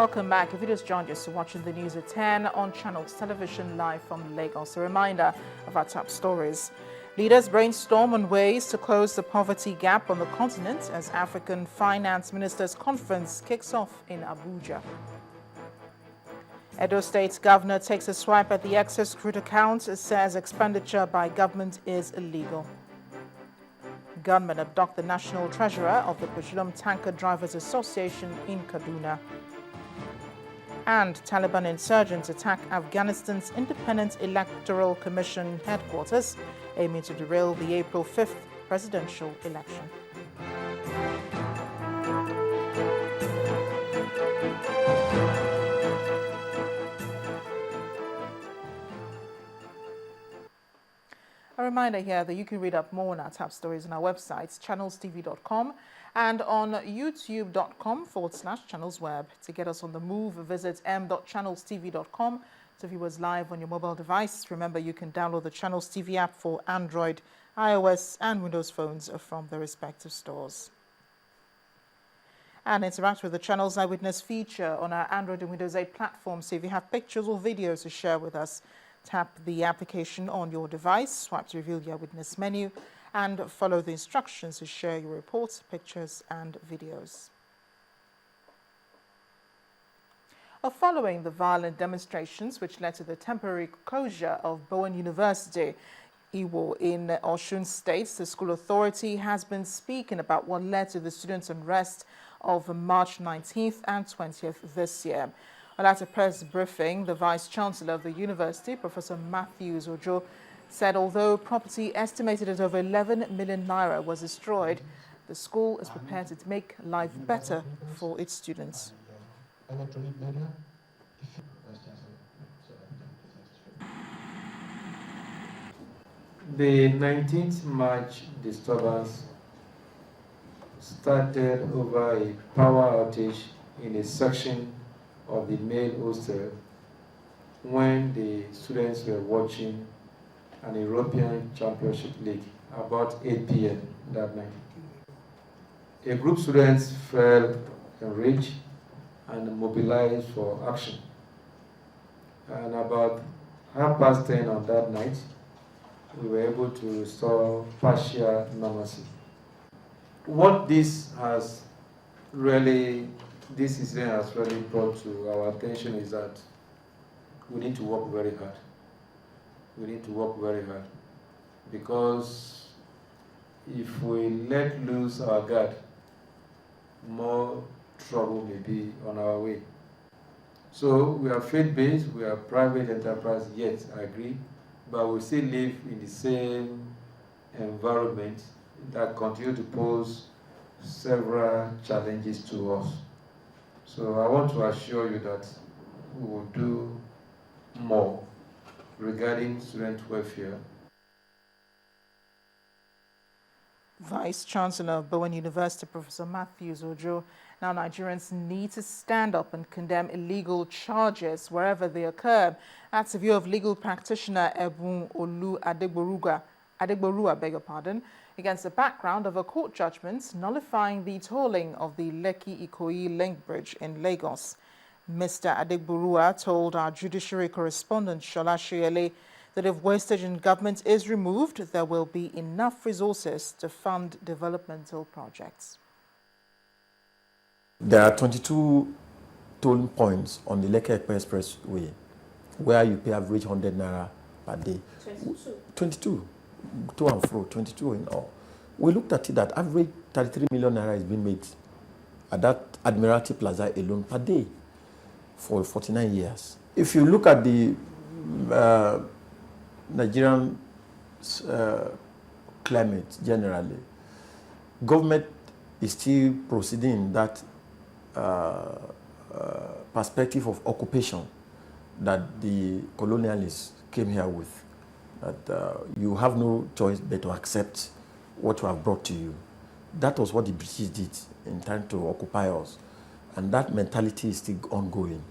Welcome back. If you just joined us, you're watching the news at 10 on Channels Television live from Lagos. A reminder of our top stories. Leaders brainstorm on ways to close the poverty gap on the continent as African Finance Ministers Conference kicks off in Abuja. Edo State Governor takes a swipe at the excess crude account, says expenditure by government is illegal. Gunmen abduct the national treasurer of the Petroleum Tanker Drivers Association in Kaduna. And Taliban insurgents attack Afghanistan's Independent Electoral Commission headquarters, aiming to derail the April 5th presidential election. A reminder here that you can read up more on our top stories on our websites, ChannelsTV.com, and on youtube.com/channelsweb. To get us on the move, visit m.channelstv.com to view us live on your mobile device. Remember, you can download the Channels TV app for Android, iOS, and Windows phones from the respective stores. And interact with the Channels Eyewitness feature on our Android and Windows 8 platforms. So if you have pictures or videos to share with us, tap the application on your device, swipe to reveal the Eyewitness menu, and follow the instructions to share your reports, pictures, and videos. Following the violent demonstrations which led to the temporary closure of Bowen University, Iwo in Osun State, the school authority has been speaking about what led to the students' unrest of March 19th and 20th this year. Well, at a press briefing, the Vice-Chancellor of the university, Professor Matthews Ojo, said although property estimated at over 11 million naira was destroyed, the school is prepared to make life better for its students. The 19th March disturbance started over a power outage in a section of the male hostel when the students were watching an European Championship League about 8 p.m. that night. A group of students felt enraged and mobilized for action. And about 10:30 on that night, we were able to restore partial normalcy. What this incident has really brought to our attention is that we need to work very hard. We need to work very hard because if we let loose our guard, more trouble may be on our way. So we are faith-based, we are private enterprise, yes, I agree, but we still live in the same environment that continue to pose several challenges to us. So I want to assure you that we will do more regarding student welfare. Vice-Chancellor of Bowen University, Professor Matthews Ojo. Now, Nigerians need to stand up and condemn illegal charges wherever they occur. That's the view of legal practitioner Ebun Olu Adegborua, against the background of a court judgment nullifying the tolling of the Lekki-Ikoyi link bridge in Lagos. Mr. Adegborua told our judiciary correspondent Shola Sheyele that if wastage in government is removed, there will be enough resources to fund developmental projects. There are 22 tolling points on the Lekki Expressway where you pay average 100 naira per day. 22. To and fro, 22 in all. We looked at it that average 33 million naira is being made at that Admiralty Plaza alone per day for 49 years. If you look at the Nigerian climate generally, government is still proceeding in that perspective of occupation that the colonialists came here with. That you have no choice but to accept what we have brought to you. That was what the British did in trying to occupy us. And that mentality is still ongoing.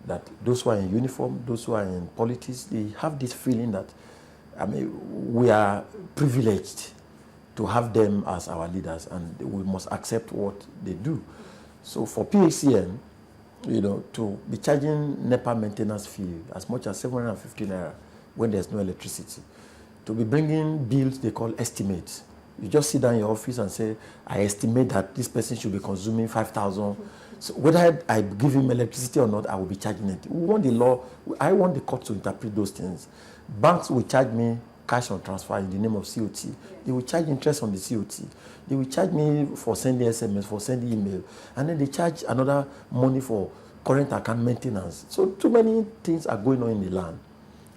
That those who are in uniform, those who are in politics, they have this feeling that, we are privileged to have them as our leaders and we must accept what they do. So for PHCN, to be charging NEPA maintenance fee as much as 750 naira when there's no electricity, to be bringing bills they call estimates. You just sit down in your office and say, I estimate that this person should be consuming 5,000. So whether I give him electricity or not, I will be charging it. We want the law, I want the court to interpret those things. Banks will charge me cash on transfer in the name of COT. They will charge interest on the COT. They will charge me for sending SMS, for sending email. And then they charge another money for current account maintenance. So too many things are going on in the land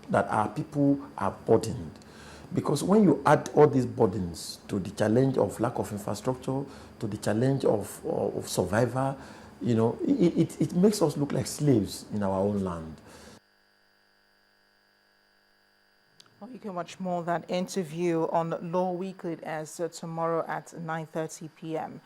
that our people are burdened. Because when you add all these burdens to the challenge of lack of infrastructure, to the challenge of survival, it makes us look like slaves in our own land. Well, you can watch more of that interview on Law Weekly as tomorrow at 9:30 p.m.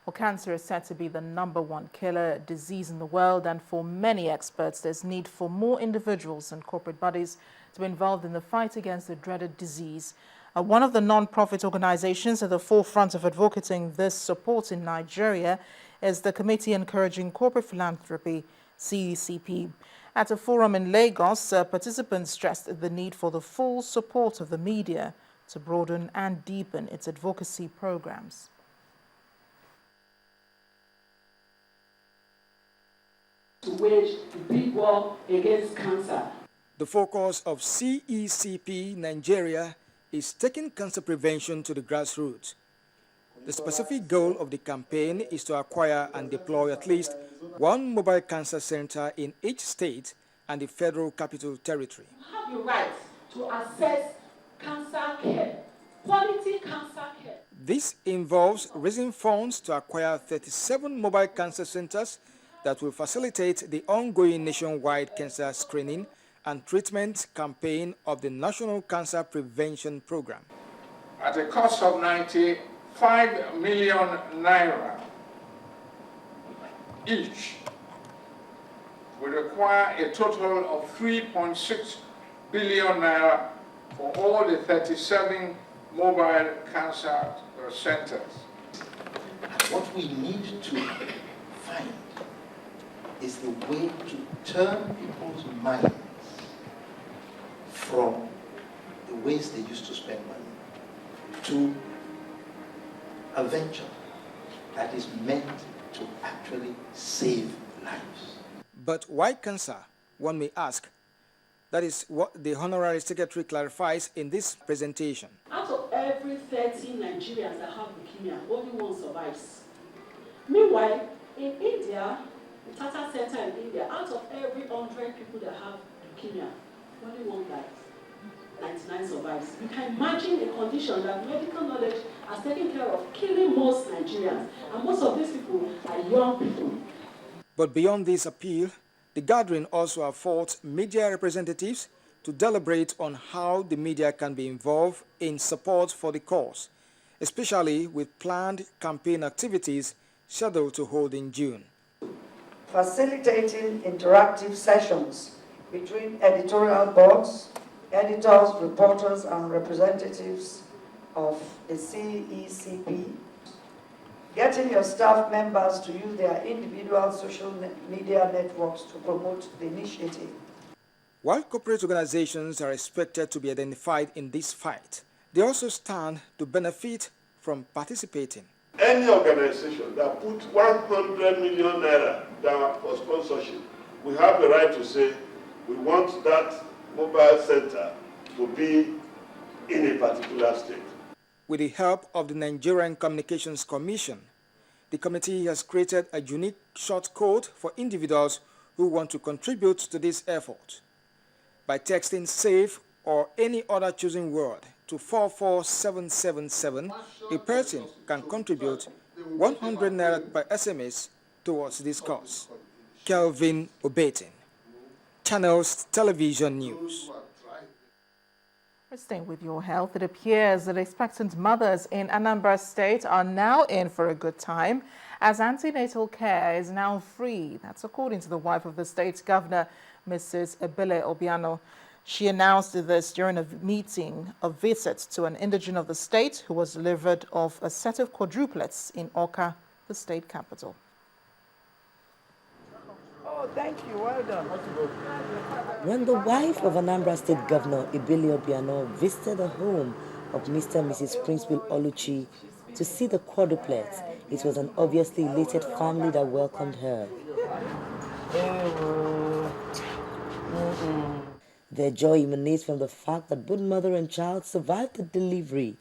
Well, cancer is said to be the #1 killer disease in the world, and for many experts, there's need for more individuals and corporate bodies to be involved in the fight against the dreaded disease. One of the non-profit organizations at the forefront of advocating this support in Nigeria is the Committee Encouraging Corporate Philanthropy, CECP. At a forum in Lagos, participants stressed the need for the full support of the media to broaden and deepen its advocacy programs. To wage the big war against cancer. The focus of CECP Nigeria is taking cancer prevention to the grassroots. The specific goal of the campaign is to acquire and deploy at least one mobile cancer center in each state and the Federal Capital Territory. You have the right to access cancer care, quality cancer care. This involves raising funds to acquire 37 mobile cancer centers that will facilitate the ongoing nationwide cancer screening and treatment campaign of the National Cancer Prevention Program. At a cost of 95 million naira each, we require a total of 3.6 billion naira for all the 37 mobile cancer centers. What we need to find is the way to turn people's minds from the ways they used to spend money to a venture that is meant to actually save lives. But why cancer, one may ask? That is what the Honorary Secretary clarifies in this presentation. Out of every 30 Nigerians that have leukemia, only one survives. Meanwhile, in India, the Tata Center in India, out of every 100 people that have leukemia, only one dies. 99 survives. You can imagine a condition that medical knowledge has taken care of, killing most Nigerians. And most of these people are young people. But beyond this appeal, the gathering also affords media representatives to deliberate on how the media can be involved in support for the cause, especially with planned campaign activities scheduled to hold in June. Facilitating interactive sessions between editorial boards, editors, reporters, and representatives of the CECP, getting your staff members to use their individual social media networks to promote the initiative. While corporate organizations are expected to be identified in this fight, they also stand to benefit from participating. Any organization that puts 100 million naira down for sponsorship, we have the right to say we want that mobile center to be in a particular state. With the help of the Nigerian Communications Commission, the committee has created a unique short code for individuals who want to contribute to this effort. By texting SAFE or any other chosen word to 44777, a person can contribute 100 naira per SMS towards this cause. Kelvin Obetin, Channels Television News. We're staying with your health. It appears that expectant mothers in Anambra State are now in for a good time as antenatal care is now free. That's according to the wife of the state's governor, Mrs. Ebele Obiano. She announced this during a visit to an indigene of the state who was delivered of a set of quadruplets in Awka, the state capital. Oh, thank you. Well done. When the wife of Anambra State Governor Ebele Obiano visited the home of Mr. and Mrs. Prince-Will Oluchi to see the quadruplets, it was an obviously elated family that welcomed her. Their joy emanates from the fact that both mother and child survived the delivery.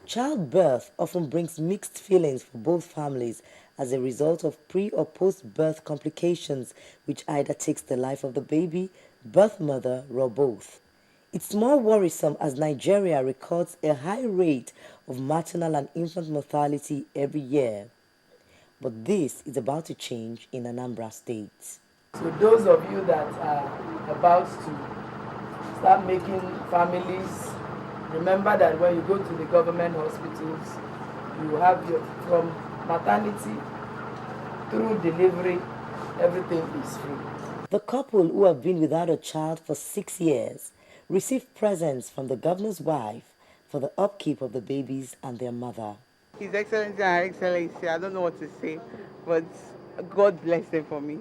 Childbirth often brings mixed feelings for both families as a result of pre- or post-birth complications which either takes the life of the baby, birth mother, or both. It's more worrisome as Nigeria records a high rate of maternal and infant mortality every year. But this is about to change in Anambra State. So those of you that are about to start making families, remember that when you go to the government hospitals, you have from maternity through delivery, everything is free. The couple, who have been without a child for 6 years, received presents from the governor's wife for the upkeep of the babies and their mother. His Excellency and Her Excellency, I don't know what to say, but God bless them for me.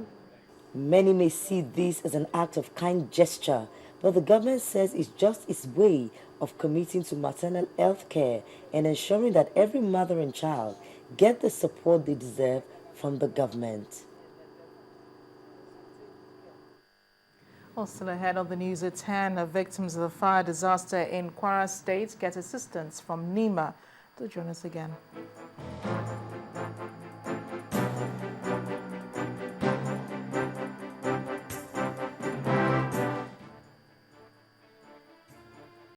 Many may see this as an act of kind gesture, but the government says it's just its way of committing to maternal health care and ensuring that every mother and child get the support they deserve from the government. Also ahead of the news at 10, victims of the fire disaster in Kwara State get assistance from NEMA. Do join us again.